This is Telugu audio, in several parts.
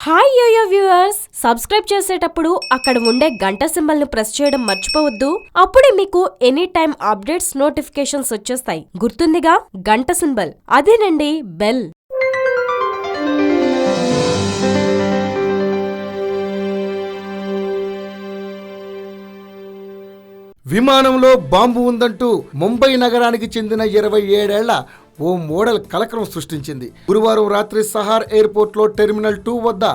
హాయ్ యోయో వ్యూవర్స్, సబ్స్క్రైబ్ చేసేటప్పుడు అక్కడ ఉండే గంట సింబల్ ను ప్రెస్ చేయడం మర్చిపోవద్దు. అప్పుడే మీకు ఎనీ టైం అప్డేట్స్ నోటిఫికేషన్స్ వచ్చేస్తాయి. గుర్తుందిగా గంట సింబల్, అదేనండి బెల్. విమానంలో బాంబు ఉందంటూ ముంబై నగరానికి చెందిన 27 ఏళ్ల ఓ మోడల్ కలకలం సృష్టించింది. గురువారం రాత్రి సహార్ ఎయిర్పోర్ట్లో టెర్మినల్ 2 వద్ద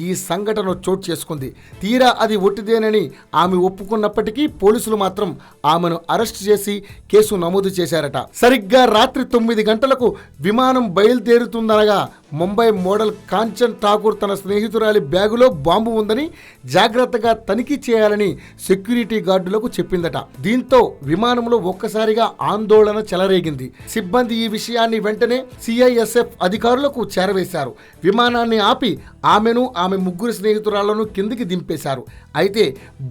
ఈ సంఘటన చోటు చేసుకుంది. తీరా అది ఒట్టిదేనని ఆమె ఒప్పుకున్నప్పటికీ పోలీసులు మాత్రం ఆమెను అరెస్ట్ చేసి కేసు నమోదు చేశారట. సరిగ్గా రాత్రి 9 గంటలకు విమానం బయలుదేరుతుందనగా ముంబై మోడల్ కాంచన్ ఠాకూర్ తన స్నేహితురాలి బ్యాగులో బాంబు ఉందని జాగ్రత్తగా తనిఖీ చేయాలని సెక్యూరిటీ గార్డులకు చెప్పిందట. దీంతో విమానంలో ఒక్కసారిగా ఆందోళన చెలరేగింది. సిబ్బంది ఈ విషయాన్ని వెంటనే సిఐఎస్ఎఫ్ అధికారులకు చేరవేశారు. విమానాన్ని ఆపి ఆమెను ఆమె ముగ్గురు స్నేహితురాళ్లను కిందికి దింపేశారు. అయితే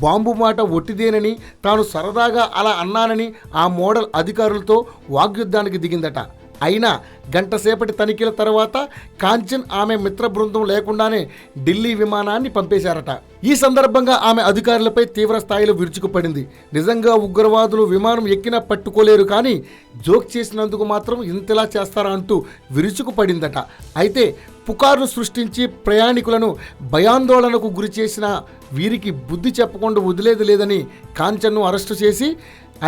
బాంబు మాట ఒట్టిదేనని, తాను సరదాగా అలా అన్నానని ఆ మోడల్ అధికారులతో వాగ్యుద్ధానికి దిగిందట. అయినా గంటసేపటి తనిఖీల తర్వాత కాంచన్ ఆమె మిత్ర బృందం లేకుండానే ఢిల్లీ విమానాన్ని పంపేశారట. ఈ సందర్భంగా ఆమె అధికారులపై తీవ్ర స్థాయిలో విరుచుకుపడింది. నిజంగా ఉగ్రవాదులు విమానం ఎక్కినా పట్టుకోలేరు, కానీ జోక్ చేసినందుకు మాత్రం ఇంతలా చేస్తారా అంటూ విరుచుకుపడిందట. అయితే పుకార్లు సృష్టించి ప్రయాణికులను భయాందోళనకు గురి చేసిన వీరికి బుద్ధి చెప్పకుండా వదిలేది లేదని కాంచన్ను అరెస్టు చేసి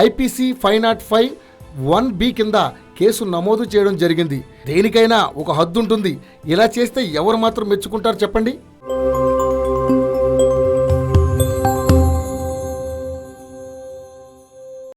ఐపీసీ 505(1)B కింద కేసు నమోదు చేయడం జరిగింది. దేనికైనా ఒక హద్దు ఉంటుంది. ఇలా చేస్తే ఎవరు మాత్రం మెచ్చుకుంటారు చెప్పండి.